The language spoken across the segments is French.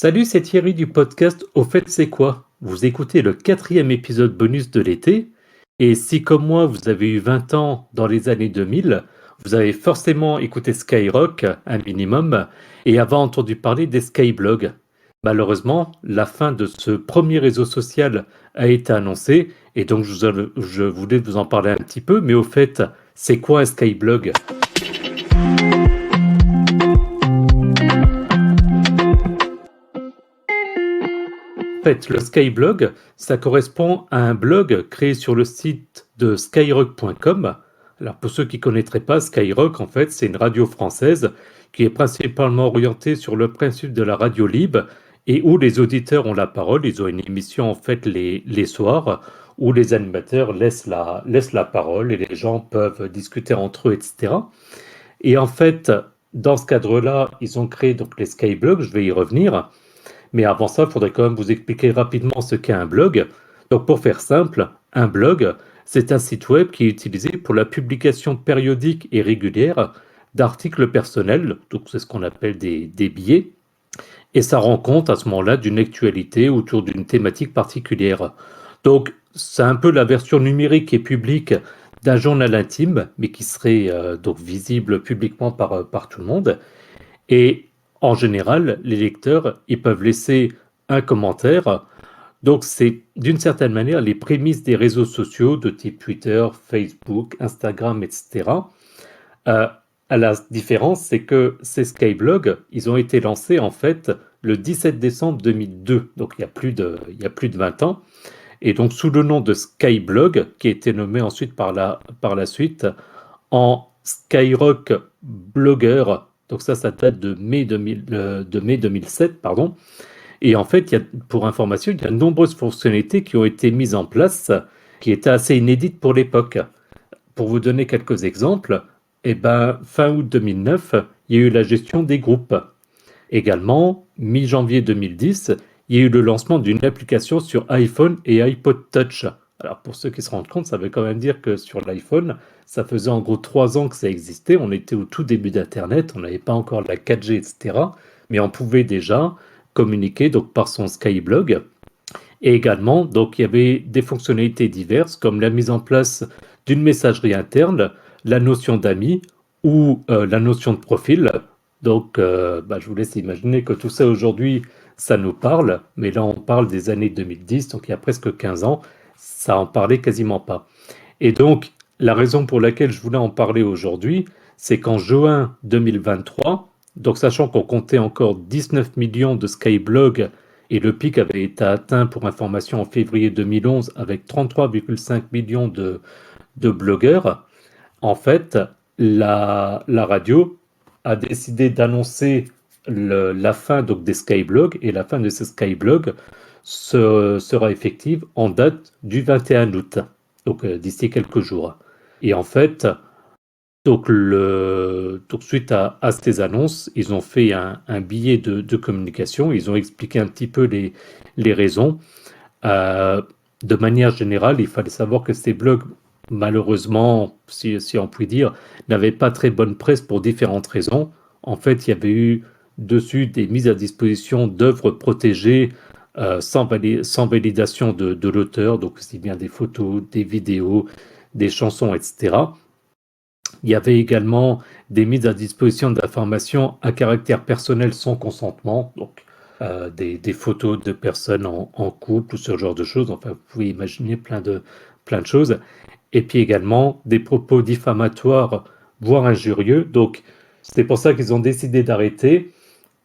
Salut, c'est Thierry du podcast Au fait c'est quoi? Vous écoutez le 4e épisode bonus de l'été, et si comme moi vous avez eu 20 ans dans les années 2000, vous avez forcément écouté Skyrock, un minimum, et avez entendu parler des Skyblogs. Malheureusement, la fin de ce premier réseau social a été annoncée, et donc je voulais vous en parler un petit peu, mais au fait, c'est quoi un Skyblog? En fait, le Skyblog, ça correspond à un blog créé sur le site de skyrock.com. Alors pour ceux qui ne connaîtraient pas, Skyrock, en fait, c'est une radio française qui est principalement orientée sur le principe de la radio libre et où les auditeurs ont la parole. Ils ont une émission, en fait, les soirs où les animateurs laissent la parole et les gens peuvent discuter entre eux, etc. Et en fait, dans ce cadre-là, ils ont créé donc les Skyblogs, je vais y revenir. Mais avant ça, il faudrait quand même vous expliquer rapidement ce qu'est un blog. Donc pour faire simple, un blog, c'est un site web qui est utilisé pour la publication périodique et régulière d'articles personnels, donc c'est ce qu'on appelle des billets, et ça rend compte à ce moment-là d'une actualité autour d'une thématique particulière. Donc c'est un peu la version numérique et publique d'un journal intime, mais qui serait donc visible publiquement par tout le monde. Et en général, les lecteurs, ils peuvent laisser un commentaire. Donc, c'est d'une certaine manière les prémices des réseaux sociaux de type Twitter, Facebook, Instagram, etc. Euh, à la différence, c'est que ces Skyblogs, ils ont été lancés en fait le 17 décembre 2002, donc il y a plus de 20 ans. Et donc, sous le nom de Skyblog, qui a été nommé ensuite par la suite en Skyrock Blogger. Donc ça date de mai 2007, pardon. Et en fait, pour information, il y a de nombreuses fonctionnalités qui ont été mises en place, qui étaient assez inédites pour l'époque. Pour vous donner quelques exemples, eh ben, fin août 2009, il y a eu la gestion des groupes. Également, mi-janvier 2010, il y a eu le lancement d'une application sur iPhone et iPod Touch. Alors pour ceux qui se rendent compte, ça veut quand même dire que sur l'iPhone, ça faisait en gros 3 ans que ça existait. On était au tout début d'Internet, on n'avait pas encore la 4G, etc. Mais on pouvait déjà communiquer donc par son Skyblog. Et également, donc il y avait des fonctionnalités diverses comme la mise en place d'une messagerie interne, la notion d'amis ou la notion de profil. Donc, je vous laisse imaginer que tout ça aujourd'hui, ça nous parle, mais là on parle des années 2010, donc il y a presque 15 ans, ça en parlait quasiment pas. Et donc, la raison pour laquelle je voulais en parler aujourd'hui, c'est qu'en juin 2023, donc sachant qu'on comptait encore 19 millions de Skyblogs et le pic avait été atteint pour information en février 2011 avec 33,5 millions de blogueurs, en fait, la radio a décidé d'annoncer la fin donc, des Skyblogs et la fin de ces Skyblogs sera effective en date du 21 août, donc d'ici quelques jours. Et en fait, donc suite à ces annonces, ils ont fait un billet de communication, ils ont expliqué un petit peu les raisons. Euh, de manière générale, il fallait savoir que ces blogs, malheureusement, si on peut dire, n'avaient pas très bonne presse pour différentes raisons. En fait, il y avait eu dessus des mises à disposition d'œuvres protégées sans validation de l'auteur, donc aussi bien des photos, des vidéos, des chansons, etc. Il y avait également des mises à disposition d'informations à caractère personnel sans consentement, donc des photos de personnes en couple ou ce genre de choses. Enfin, vous pouvez imaginer plein de choses. Et puis également des propos diffamatoires, voire injurieux. Donc, c'est pour ça qu'ils ont décidé d'arrêter.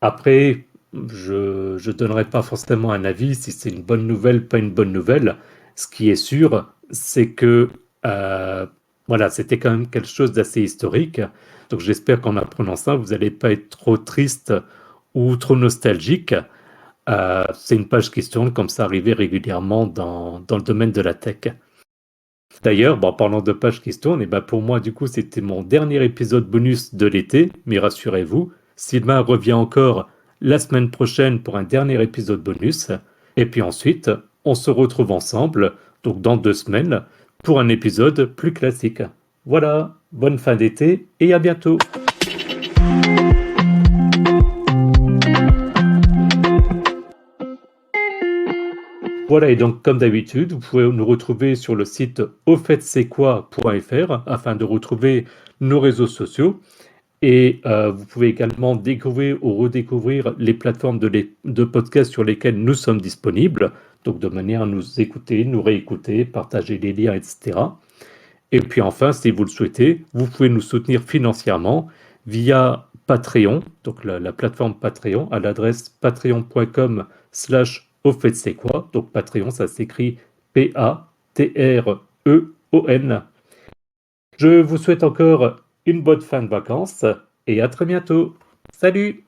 Après, je ne donnerai pas forcément un avis si c'est une bonne nouvelle, pas une bonne nouvelle. Ce qui est sûr, c'est que euh, voilà, c'était quand même quelque chose d'assez historique. Donc j'espère qu'en apprenant ça, vous n'allez pas être trop triste ou trop nostalgique. C'est une page qui se tourne comme ça arrivait régulièrement dans le domaine de la tech. D'ailleurs, bon, parlant de pages qui se tournent, et ben pour moi, du coup, c'était mon dernier épisode bonus de l'été. Mais rassurez-vous, Sylvain revient encore la semaine prochaine pour un dernier épisode bonus. Et puis ensuite, on se retrouve ensemble, donc dans 2 semaines, pour un épisode plus classique. Voilà, bonne fin d'été et à bientôt. Voilà, et donc comme d'habitude, vous pouvez nous retrouver sur le site aufaitc'estquoi.fr afin de retrouver nos réseaux sociaux. Et vous pouvez également découvrir ou redécouvrir les plateformes de podcast sur lesquelles nous sommes disponibles, donc de manière à nous écouter, nous réécouter, partager les liens, etc. Et puis enfin, si vous le souhaitez, vous pouvez nous soutenir financièrement via Patreon, donc la plateforme Patreon, à l'adresse patreon.com/au fait c'est quoi. Donc Patreon, ça s'écrit Patreon. Je vous souhaite encore une bonne fin de vacances et à très bientôt. Salut!